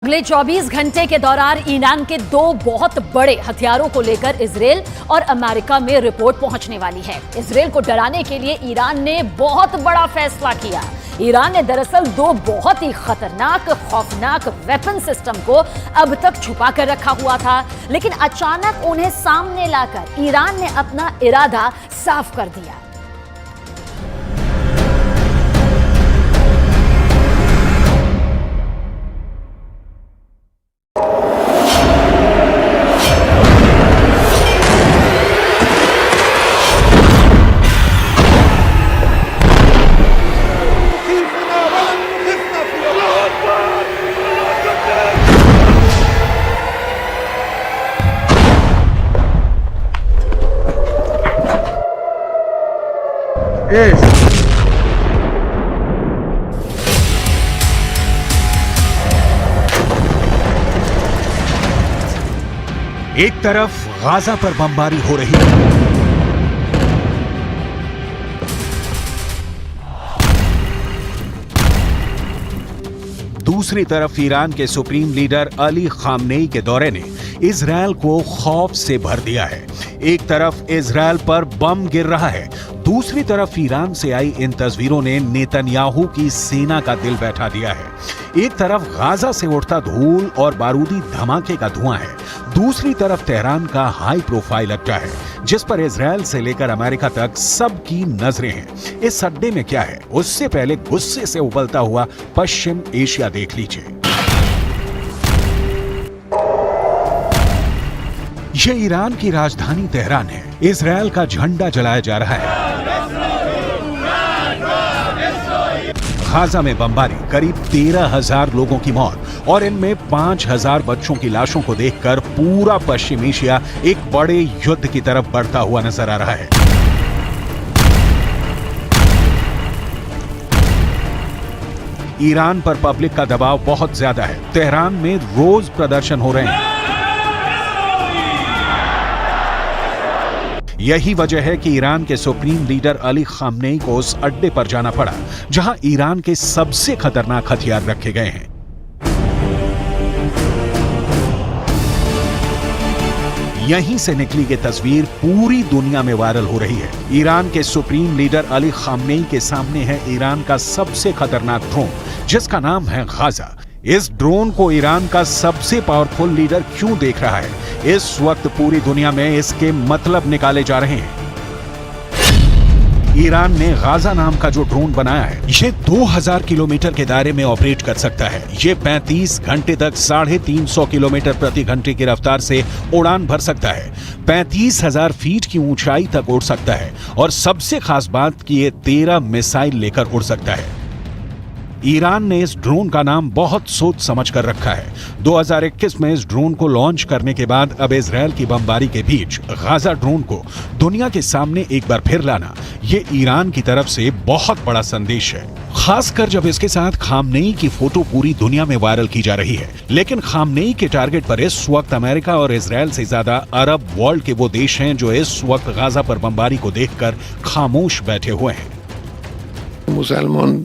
अगले 24 घंटे के दौरान ईरान के 2 बहुत बड़े हथियारों को लेकर इजरायल और अमेरिका में रिपोर्ट पहुंचने वाली है। इजरायल को डराने के लिए ईरान ने बहुत बड़ा फैसला किया। ईरान ने दरअसल 2 बहुत ही खतरनाक, खौफनाक वेपन सिस्टम को अब तक छुपा कर रखा हुआ था, लेकिन अचानक उन्हें सामने लाकर ईरान ने अपना इरादा साफ कर दिया। एक तरफ गाजा पर बमबारी हो रही है, दूसरी तरफ ईरान के सुप्रीम लीडर अली खामनेई के दौरे ने इजरायल को खौफ से भर दिया है। एक तरफ इजरायल पर बम गिर रहा है, दूसरी तरफ ईरान से आई इन तस्वीरों ने नेतन्याहू की सेना का दिल बैठा दिया है। एक तरफ गाजा से उठता धूल और बारूदी धमाके का धुआं है, दूसरी तरफ तेहरान का हाई प्रोफाइल अड्डा है, जिस पर इजरायल से लेकर अमेरिका तक सबकी नजरें हैं। इस अड्डे में क्या है, उससे पहले गुस्से से उबलता हुआ पश्चिम एशिया देख लीजिए। ये ईरान की राजधानी तेहरान है। इजरायल का झंडा जलाया जा रहा है। गाजा में बमबारी, करीब 13,000 लोगों की मौत और इनमें 5,000 बच्चों की लाशों को देखकर पूरा पश्चिम एशिया एक बड़े युद्ध की तरफ बढ़ता हुआ नजर आ रहा है। ईरान पर पब्लिक का दबाव बहुत ज्यादा है। तेहरान में रोज प्रदर्शन हो रहे हैं। यही वजह है कि ईरान के सुप्रीम लीडर अली खामनेई को उस अड्डे पर जाना पड़ा जहां ईरान के सबसे खतरनाक हथियार रखे गए हैं। यहीं से निकली ये तस्वीर पूरी दुनिया में वायरल हो रही है। ईरान के सुप्रीम लीडर अली खामनेई के सामने है ईरान का सबसे खतरनाक ड्रोन, जिसका नाम है गाजा। इस ड्रोन को ईरान का सबसे पावरफुल लीडर क्यों देख रहा है? इस वक्त पूरी दुनिया में इसके मतलब निकाले जा रहे हैं। ईरान ने गाजा नाम का जो ड्रोन बनाया है, ये 2000 किलोमीटर के दायरे में ऑपरेट कर सकता है। ये 35 घंटे तक 350 किलोमीटर प्रति घंटे की रफ्तार से उड़ान भर सकता है। 35,000 फीट की ऊंचाई तक उड़ सकता है और सबसे खास बात कि ये 13 मिसाइल लेकर उड़ सकता है। ईरान ने इस ड्रोन का नाम बहुत सोच समझ कर रखा है। 2021 में इस ड्रोन को लॉन्च करने के बाद अब इजरायल की बमबारी के बीच गाजा ड्रोन को दुनिया के सामने एक बार फिर लाना, ये ईरान की तरफ से बहुत बड़ा संदेश है, खासकर जब इसके साथ खामनेई की फोटो पूरी दुनिया में वायरल की जा रही है। लेकिन खामनेई के टारगेट पर इस वक्त अमेरिका और इजरायल से ज्यादा अरब वर्ल्ड के वो देश हैं जो इस वक्त गाजा पर बमबारी को देखकर खामोश बैठे हुए हैं। मुसलमान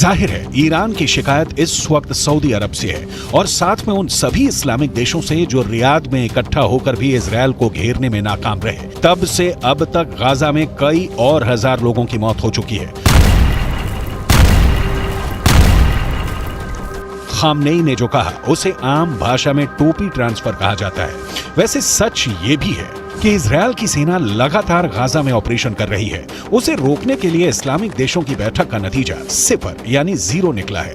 जाहिर है ईरान की शिकायत इस वक्त सऊदी अरब से है और साथ में उन सभी इस्लामिक देशों से जो रियाद में इकट्ठा होकर भी इजरायल को घेरने में नाकाम रहे। तब से अब तक गाजा में कई और हजार लोगों की मौत हो चुकी है। खामनेई ने जो कहा उसे आम भाषा में टोपी ट्रांसफर कहा जाता है। वैसे सच ये भी है कि इजरायल की सेना लगातार गाजा में ऑपरेशन कर रही है। उसे रोकने के लिए इस्लामिक देशों की बैठक का नतीजा 0 यानी 0 निकला है।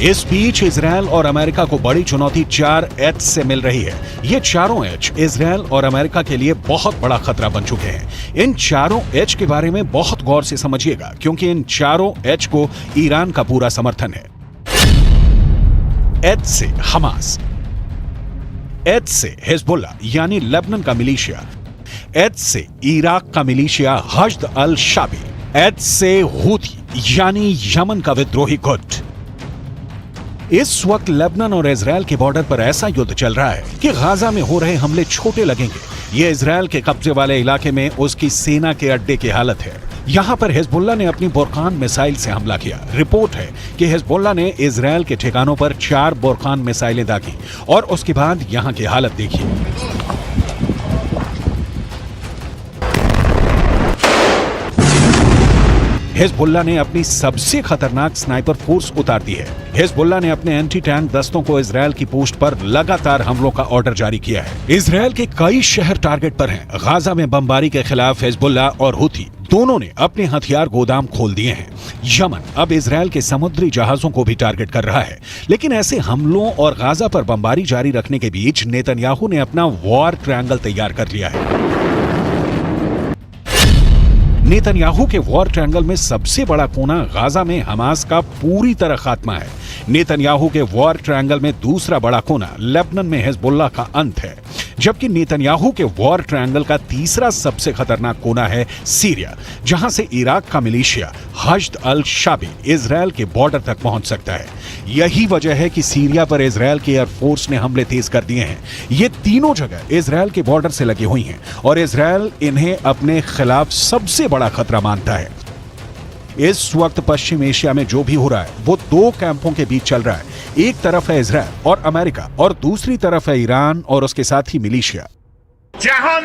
इस बीच इजरायल और अमेरिका को बड़ी चुनौती 4H से मिल रही है। ये चारों H इजरायल और अमेरिका के लिए बहुत बड़ा खतरा बन चुके हैं। इन चारों H के बारे में बहुत गौर से समझिएगा, क्योंकि इन चारों H को ईरान का पूरा समर्थन है। H से हमास, H से हिजबुल्लाह यानी लेबनान का मिलिशिया, H से इराक का मिलिशिया हश्द अल शाबी, H से हूथी यानी यमन का विद्रोही गुट। इस वक्त लेबनान और इजरायल के बॉर्डर पर ऐसा युद्ध चल रहा है कि गाजा में हो रहे हमले छोटे लगेंगे। ये इजरायल के कब्जे वाले इलाके में उसकी सेना के अड्डे की हालत है। यहां पर हिजबुल्लाह ने अपनी बुरकान मिसाइल से हमला किया। रिपोर्ट है कि हिजबुल्लाह ने इजरायल के ठिकानों पर 4 बुरकान मिसाइलें दागी और उसके बाद यहां की हालत देखिए। हिजबुल्लाह ने अपनी सबसे खतरनाक स्नाइपर फोर्स उतार दी है। हिजबुल्लाह ने अपने एंटी टैंक दस्तों को इजरायल की पोस्ट पर लगातार हमलों का ऑर्डर जारी किया है। इजरायल के कई शहर टारगेट पर हैं। गाजा में बमबारी के खिलाफ हिजबुल्लाह और हूथी दोनों ने अपने हथियार गोदाम खोल दिए हैं। यमन अब इजरायल के समुद्री जहाजों को भी टारगेट कर रहा है। लेकिन ऐसे हमलों और गाजा पर बमबारी जारी रखने के बीच नेतन्याहू ने अपना वॉर ट्रायंगल तैयार कर लिया है। नेतन्याहू के वॉर ट्रायंगल में सबसे बड़ा कोना गाजा में हमास का पूरी तरह खात्मा है। नेतन्याहू के वॉर ट्रायंगल में दूसरा बड़ा कोना लेबनान में हिजबुल्लाह का अंत है, जबकि नेतन्याहू के वॉर ट्रायंगल का तीसरा सबसे खतरनाक कोना है सीरिया, जहां से इराक का मिलिशिया हश्द अल शाबी इजरायल के बॉर्डर तक पहुंच सकता है। यही वजह है कि सीरिया पर इजरायल की एयरफोर्स ने हमले तेज कर दिए हैं। ये तीनों जगह इजरायल के बॉर्डर से लगी हुई हैं और इजरायल इन्हें अपने खिलाफ सबसे बड़ा खतरा मानता है। इस वक्त पश्चिम एशिया में जो भी हो रहा है वो 2 कैंपों के बीच चल रहा है। एक तरफ है इजरायल और अमेरिका और दूसरी तरफ है ईरान और उसके साथ ही मिलिशिया। जहान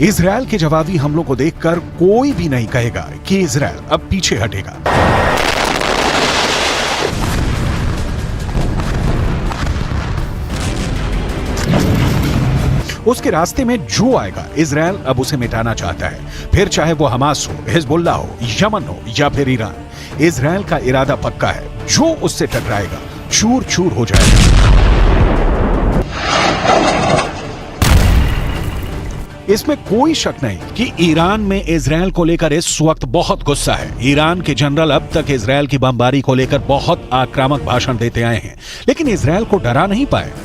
इजरायल के जवाबी हमलों को देखकर कोई भी नहीं कहेगा कि इजरायल अब पीछे हटेगा। उसके रास्ते में जो आएगा इजरायल अब उसे मिटाना चाहता है, फिर चाहे वो हमास हो, हिजबुल्लाह हो, यमन हो या फिर ईरान। इजरायल का इरादा पक्का है, जो उससे टकराएगा चूर चूर हो जाएगा। इसमें कोई शक नहीं कि ईरान में इजरायल को लेकर इस वक्त बहुत गुस्सा है। ईरान के जनरल अब तक इजरायल की बमबारी को लेकर बहुत आक्रामक भाषण देते आए हैं, लेकिन इजरायल को डरा नहीं पाए।